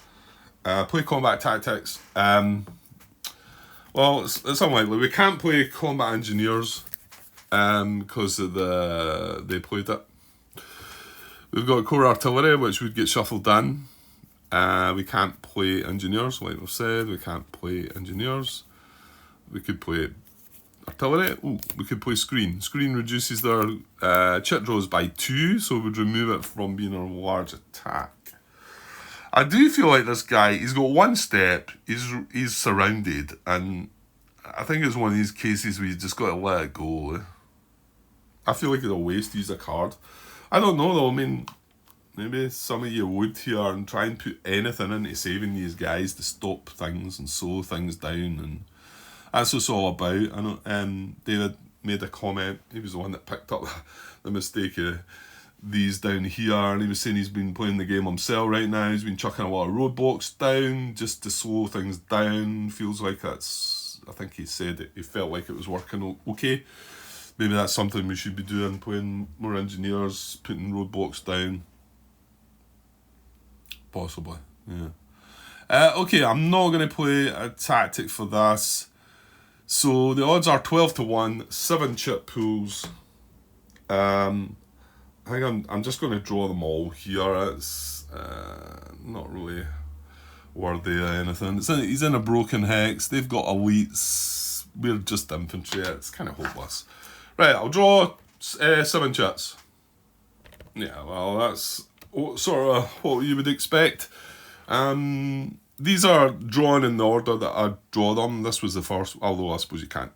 Play combat tactics. Well, it's unlikely. We can't play combat engineers because of they played it. We've got core artillery, which would get shuffled in. We can't play engineers, like we've said. We can't play engineers. We could play artillery. Ooh, we could play screen. Screen reduces their chit draws by 2, so we would remove it from being a large attack. I do feel like this guy, he's got one step, he's surrounded, and I think it's one of these cases where you just got to let it go. I feel like it's a waste to use a card. I don't know though, I mean, maybe some of you would here and try and put anything into saving these guys to stop things and slow things down, and that's what it's all about. I know David made a comment, he was the one that picked up the mistake of these down here, and he was saying he's been playing the game himself right now. He's been chucking a lot of roadblocks down just to slow things down. Feels like that's, I think he said it, he felt like it was working okay. Maybe that's something we should be doing, playing more engineers, putting roadblocks down. Possibly, yeah. Okay, I'm not going to play a tactic for this. So the odds are 12-1, 7 chip pools. I think I'm just going to draw them all here. It's not really worthy of anything. He's in a broken hex. They've got elites. We're just infantry. It's kind of hopeless. Right, I'll draw 7 chits. Yeah, well, that's sort of what you would expect. These are drawn in the order that I draw them. This was the first, although I suppose you can't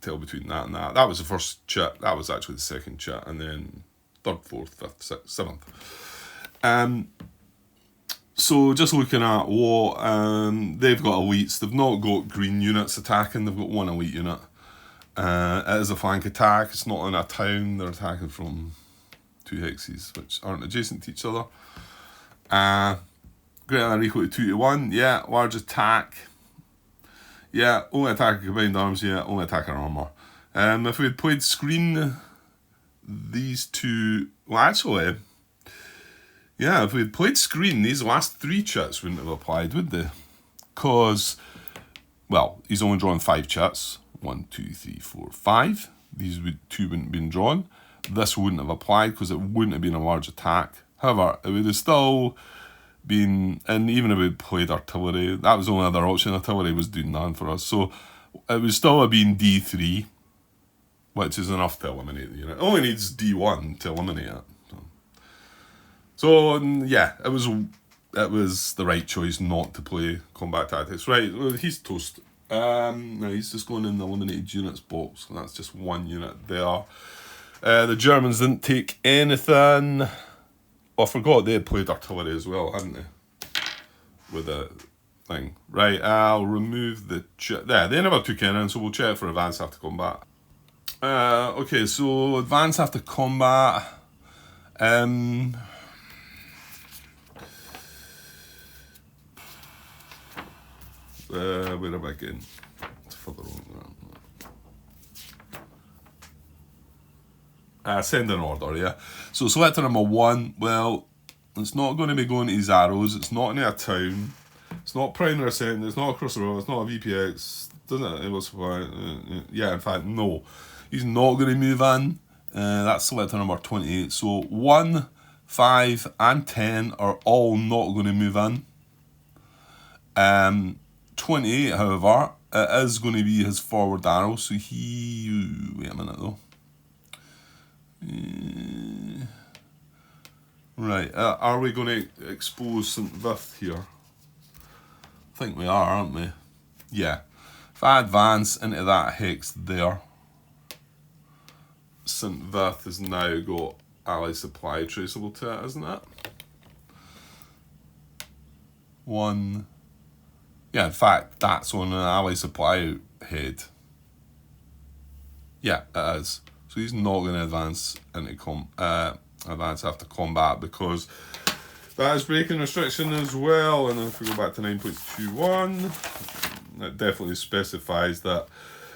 tell between that and that. That was the first chit. That was actually the second chit, and then 3rd, 4th, 5th, 6th, 7th. So just looking at what they've got elites. They've not got green units attacking. They've got 1 elite unit. It is a flank attack. It's not in a town. They're attacking from 2 hexes which aren't adjacent to each other. Greater than or equal to 2-1. Yeah, large attack. Yeah, only attack in combined arms. Yeah, only attack in armour. If we had played screen, these two, well actually, yeah, if we had played screen, these last 3 chits wouldn't have applied, would they? Because, well, he's only drawn 5 chits. 1, 2, 3, 4, 5. These 2 wouldn't have been drawn. This wouldn't have applied because it wouldn't have been a large attack. However, it would have still been, and even if we played artillery, that was the only other option. Artillery was doing nothing for us. So it would still have been D3, which is enough to eliminate the unit. It only needs D1 to eliminate it. So yeah, it was the right choice not to play combat tactics. Right, well, he's toast. Now he's just going in the eliminated units box, and that's just 1 unit there. The Germans didn't take anything. Oh, I forgot they had played artillery as well, hadn't they? With the thing. Right, I'll remove the there, they never took anything, so we'll check for advance after combat. Okay, so advance after combat. Where am I getting? It's further on. Send an order, yeah. So selector number 1, well, it's not going to be going to his arrows, it's not in a town, it's not primary ascent, it's not across the road, it's not a VPX, doesn't it? It was yeah, in fact, no. He's not going to move in. That's selector number 28. So 1, 5, and 10 are all not going to move in. 28, however, it is going to be his forward arrow. So wait a minute though. Right, are we going to expose St. Vith here? I think we are, aren't we? Yeah. If I advance into that hex there, St. Vith has now got ally supply traceable to it, isn't it? 1. Yeah, in fact, that's on an ally supply head. Yeah, it is. So he's not going to advance into advance after combat, because that is breaking restriction as well. And if we go back to 9.21, it definitely specifies that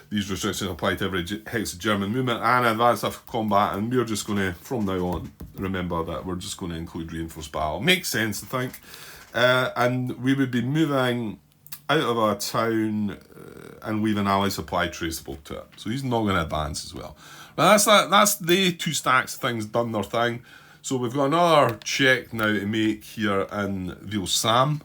these restrictions apply to every hex of German movement and advance after combat, and we're just going to, from now on, remember that we're just going to include reinforced battle. Makes sense, I think. And we would be moving out of a town and leave an ally supply traceable to it. So he's not going to advance as well. But that's the two stacks of things done their thing. So we've got another check now to make here in Vilsam.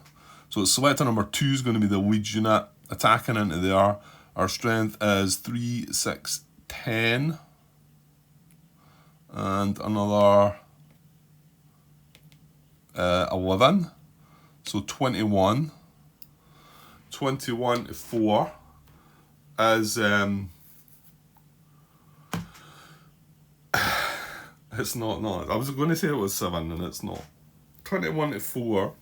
So selector number 2 is going to be the lead unit attacking into there. Our strength is 3, 6, 10. And another 11. So 21. 21 to 4 is it's not. I was going to say it was 7 and it's not. 21 to 4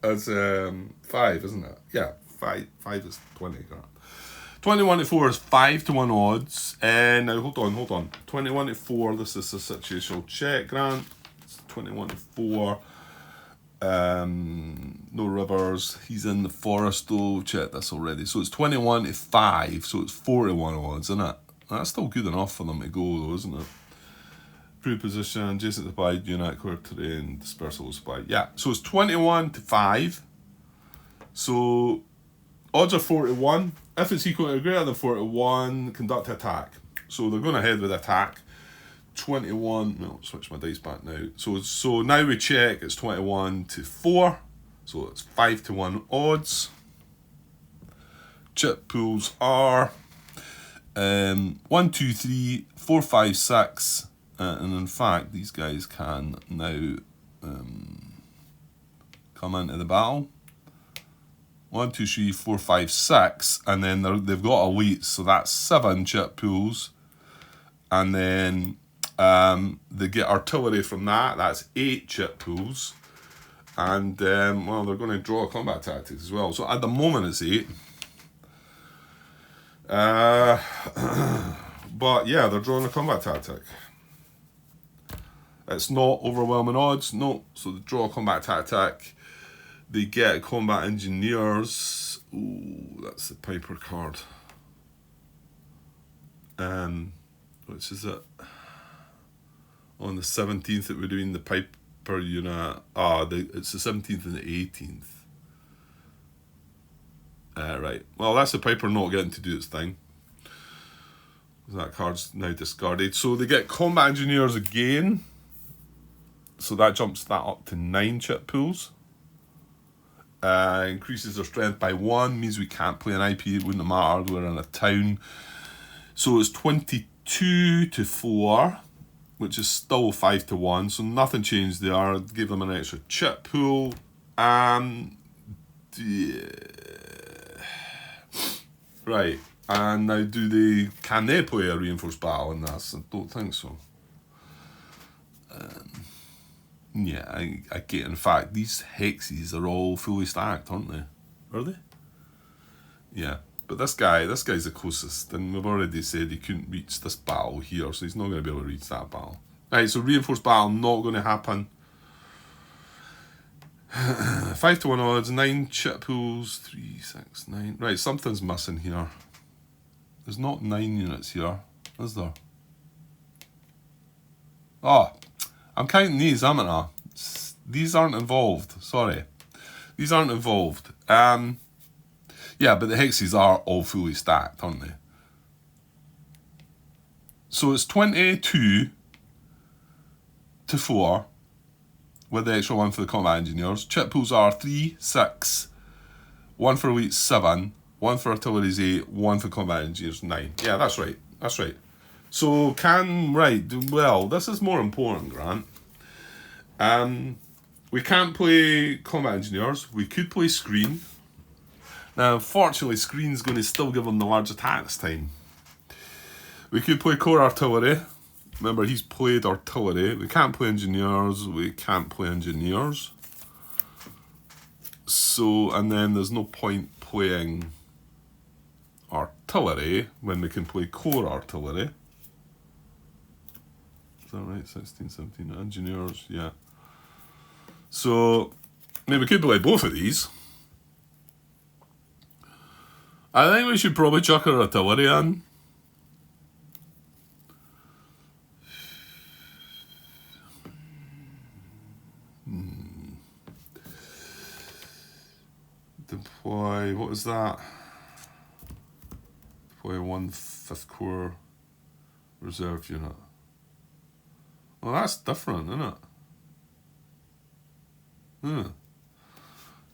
is 5, isn't it? Yeah, 5 is 20. 21 to 4 is 5 to 1 odds. And now hold on. 21 to 4, this is a situational check, Grant. It's 21 to 4. No rivers. He's in the forest though. Check this already. So it's 21 to 5. So it's 4 to 1 odds, isn't it? That's still good enough for them to go though, isn't it? Pre-position, adjacent to supply unit, clear terrain, dispersal supply. Yeah. So it's 21 to 5. So odds are 4 to 1. If it's equal to greater than 4 to 1, conduct attack. So they're going ahead with attack. 21, no, switch my dice back now. So now we check, it's 21 to 4. So it's 5 to 1 odds. Chip pools are 1, 2, 3, 4, 5, 6. And in fact, these guys can now come into the battle. 1, 2, 3, 4, 5, 6. And then they've got elites, so that's 7 chip pools. And then they get artillery from that. That's 8 chip pools. And, well, they're going to draw combat tactics as well. So at the moment it's 8. But, yeah, they're drawing a combat tactic. It's not overwhelming odds. No. So they draw a combat tactic. They get combat engineers. Ooh, that's the Piper card. Which is it? On the 17th that we're doing the Piper unit. It's the 17th and the 18th. Right. Well, that's the Piper not getting to do its thing. That card's now discarded. So they get combat engineers again. So that jumps that up to 9 chip pools. Increases their strength by 1. Means we can't play an IP. It wouldn't matter. We're in a town. So it's 22 to 4. Which is still 5 to 1, so nothing changed there. Give them an extra chip pool. Right, and now can they play a reinforced battle in this? I don't think so. Yeah, I get. In fact, these hexes are all fully stacked, aren't they? Are they? Yeah. But this guy's the closest, and we've already said he couldn't reach this battle here, so he's not going to be able to reach that battle. Right, so reinforced battle not going to happen. 5 to 1 odds, 9 chip pools, 3, 6, 9. Right, something's missing here. There's not 9 units here, is there? Oh, I'm counting these, haven't I? These aren't involved, sorry. These aren't involved. Yeah, but the hexes are all fully stacked, aren't they? So it's 22 to 4 with the extra 1 for the combat engineers. Chip pools are 3, 6, 1 for elite 7, 1 for artillery's 8, 1 for combat engineers 9. Yeah, that's right. So well, this is more important, Grant. We can't play combat engineers. We could play screen. Now, unfortunately, screen's going to still give them the large attack this time. We could play core artillery. Remember, he's played artillery. We can't play engineers. So, and then there's no point playing artillery when we can play core artillery. Is that right? 16, 17 engineers, yeah. So, I mean, we could play both of these. I think we should probably chuck our artillery in. Deploy, what was that? Deploy 1/5 Corps reserve unit. Well, that's different, isn't it?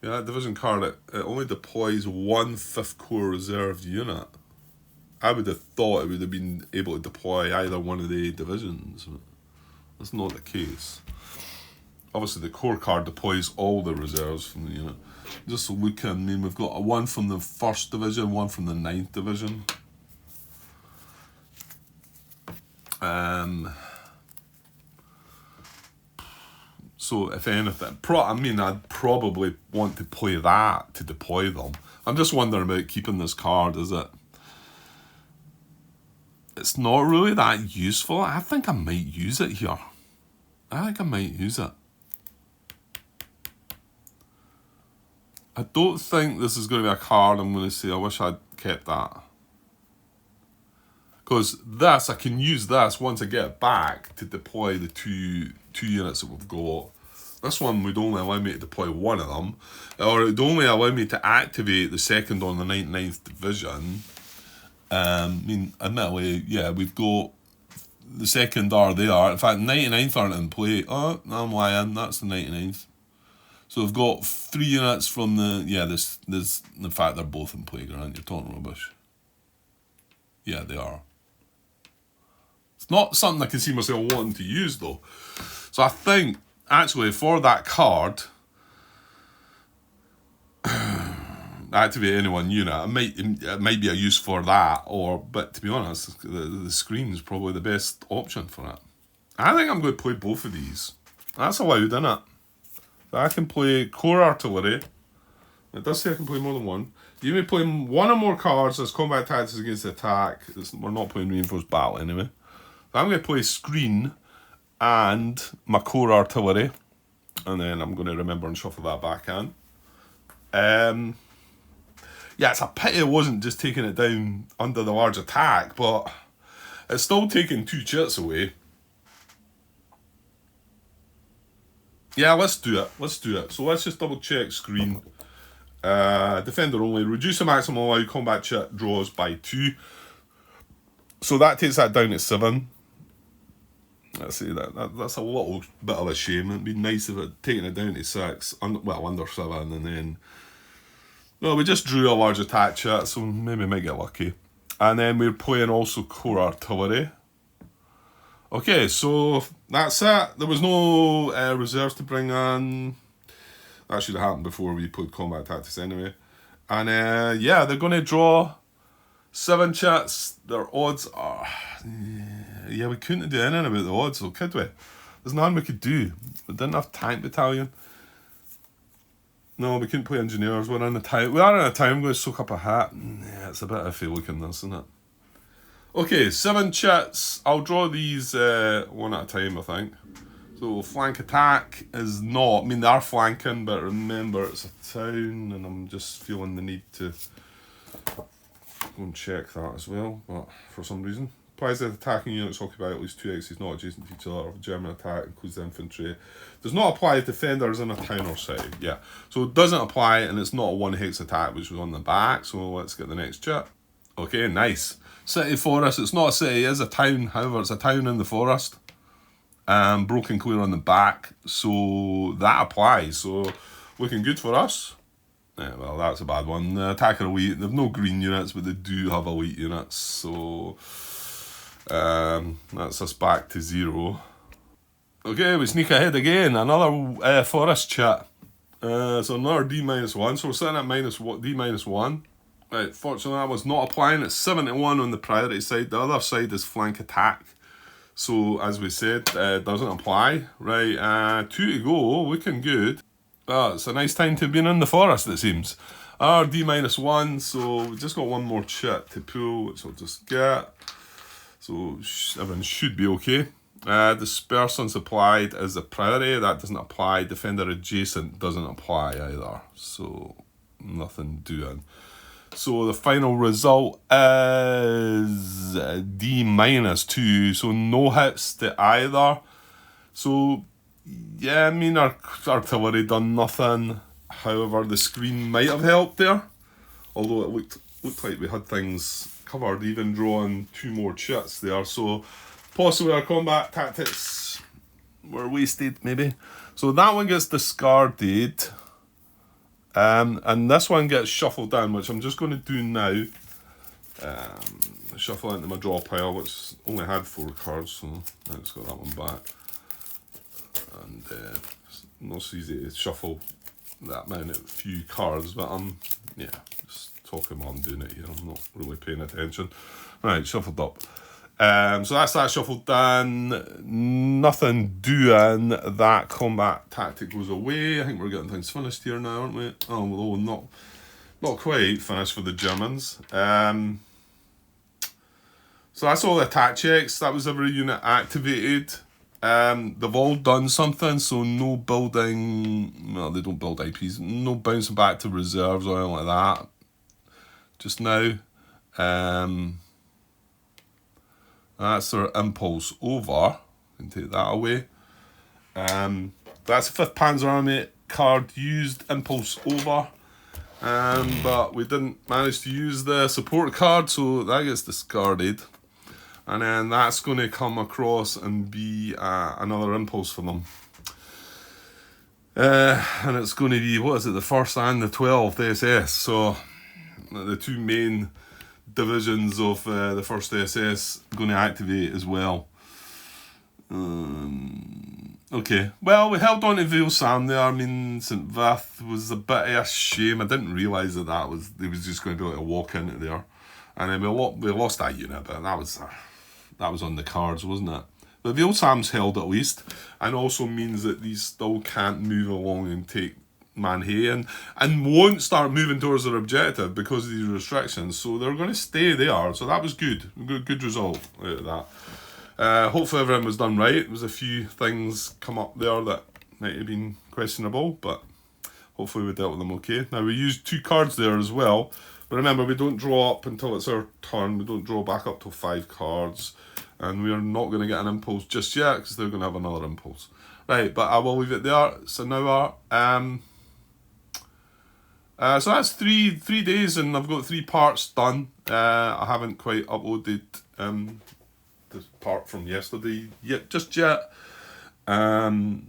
Yeah, that division card, it only deploys 1/5 Corps reserve unit. I would have thought it would have been able to deploy either one of the divisions. That's not the case. Obviously, the Corps card deploys all the reserves from the unit. Just looking, I mean, we've got one from the 1st Division, one from the 9th Division. So, if anything, I mean, I'd probably want to play that to deploy them. I'm just wondering about keeping this card, is it? It's not really that useful. I think I might use it here. I don't think this is going to be a card I'm going to say, I wish I'd kept that. Because this, I can use this once I get it back to deploy the two units that we've got. This one would only allow me to deploy one of them, or it would only allow me to activate the 2nd on the 99th Division. I mean, admittedly, yeah, we've got the 2nd are there. In fact, 99th aren't in play. Oh, no, I'm lying. That's the 99th. So we've got 3 units from the, yeah, this, in fact, they're both in play, Grant. You're talking rubbish. Yeah, they are. It's not something I can see myself wanting to use, though. So I think, actually, for that card, activate any one unit, it might be a use for that, but to be honest, the screen is probably the best option for it. I think I'm going to play both of these. That's allowed, isn't it? So I can play Corps Artillery. It does say I can play more than one. You may play one or more cards as combat tactics against the attack. We're not playing Reinforced Battle anyway. So I'm going to play Screen and my Corps Artillery. And then I'm going to remember and shuffle that back in. Yeah, it's a pity it wasn't just taking it down under the large attack, but it's still taking 2 chits away. Yeah, let's do it. So let's just double check Screen. Defender only. Reduce the maximum allowed combat chit draws by 2. So that takes that down to 7. Let's see, that's a little bit of a shame. It'd be nice if it had taken it down to 6. Under 7, and then... Well, we just drew a large attack chit, so maybe we might get lucky. And then we're playing also Corps Artillery. Okay, so that's it. There was no reserves to bring in. That should have happened before we played Combat Tactics anyway. And yeah, they're going to draw 7 chits. Their odds are... Yeah, we couldn't do anything about the odds, though, could we? There's nothing we could do. We didn't have Tank Battalion. No, we couldn't play Engineers. We're in a time. We are in a time. I'm going to soak up a hat. Yeah, it's a bit iffy looking, this, isn't it? Okay, 7 chits. I'll draw these one at a time, I think. So flank attack is not. I mean, they are flanking, but remember it's a town, and I'm just feeling the need to go and check that as well. But for some reason, applies that attacking units occupy at least 2 axes not adjacent to each other. If German attack includes the infantry, does not apply to defenders in a town or city. Yeah, so it doesn't apply, and it's not a 1 hex attack, which was on the back. So let's get the next chit. Okay, nice. City forest. It's not a city. It is a town. However, it's a town in the forest. Broken clear on the back, so that applies. So looking good for us. Yeah, well, that's a bad one. The attacker elite. They've no green units, but they do have elite units. So that's us back to 0. Okay, we sneak ahead again. Another forest chat. So another D-1. So we're sitting at D-1. Right, fortunately that was not applying. It's 7-1 on the priority side. The other side is flank attack. So, as we said, doesn't apply. Right, 2 to go, looking good. Oh, it's a nice time to have been in the forest, it seems. Our D-1, so we've just got one more chit to pull, which I'll just get. So, everything should be okay. Dispersants applied is the priority. That doesn't apply. Defender adjacent doesn't apply either. So nothing doing. So the final result is D-2. So no hits to either. So yeah, I mean our artillery done nothing. However, the screen might have helped there. Although it looked like we had things covered, even drawing 2 more chits there. So possibly our combat tactics were wasted, maybe. So that one gets discarded. And this one gets shuffled down, which I'm just going to do now. Shuffle into my draw pile, which only had 4 cards, so now it's got that one back. And it's not so easy to shuffle that many few cards, but I'm just talking while I'm doing it here. I'm not really paying attention. Right, shuffled up. So that's that shuffled done. Nothing doing. That combat tactic goes away. I think we're getting things finished here now, aren't we? Oh, well, not quite finished for the Germans. So that's all the attack checks. That was every unit activated. They've all done something, so no building. Well, they don't build IPs. No bouncing back to reserves or anything like that. Just now. That's their impulse over. Can take that away. That's the 5th Panzer Army card used, impulse over. But we didn't manage to use the support card, so that gets discarded. And then that's going to come across and be another impulse for them. And it's going to be, what is it, the 1st and the 12th SS. So the 2 main divisions of the 1st SS going to activate as well. Okay, well, we held on to Vale-Sam there. I mean, St. Vith was a bit of a shame. I didn't realise that they was just going to be able to walk into there. And then we lost that unit, but that was on the cards, wasn't it? But Vale-Sam's held at least, and also means that these still can't move along and take Manhay and won't start moving towards their objective because of these restrictions. So they're going to stay there. So that was good. Good result out of that. Hopefully everything was done right. There was a few things come up there that might have been questionable, but hopefully we dealt with them okay. Now we used 2 cards there as well. But remember, we don't draw up until it's our turn. We don't draw back up till 5 cards. And we're not going to get an impulse just yet because they're going to have another impulse. Right, but I will leave it there. So now so that's three days, and I've got 3 parts done. I haven't quite uploaded the part from yesterday just yet. So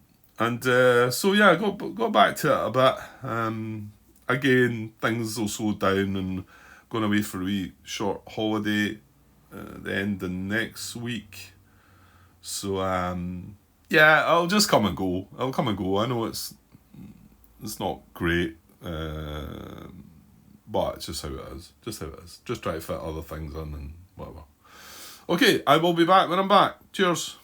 yeah, got back to it a bit. Again, things will slow down, and going away for a wee short holiday the end of next week. So yeah, I'll just come and go. I'll come and go. I know it's not great. But it's just how it is. Just try to fit other things in and whatever. Okay, I will be back when I'm back. Cheers.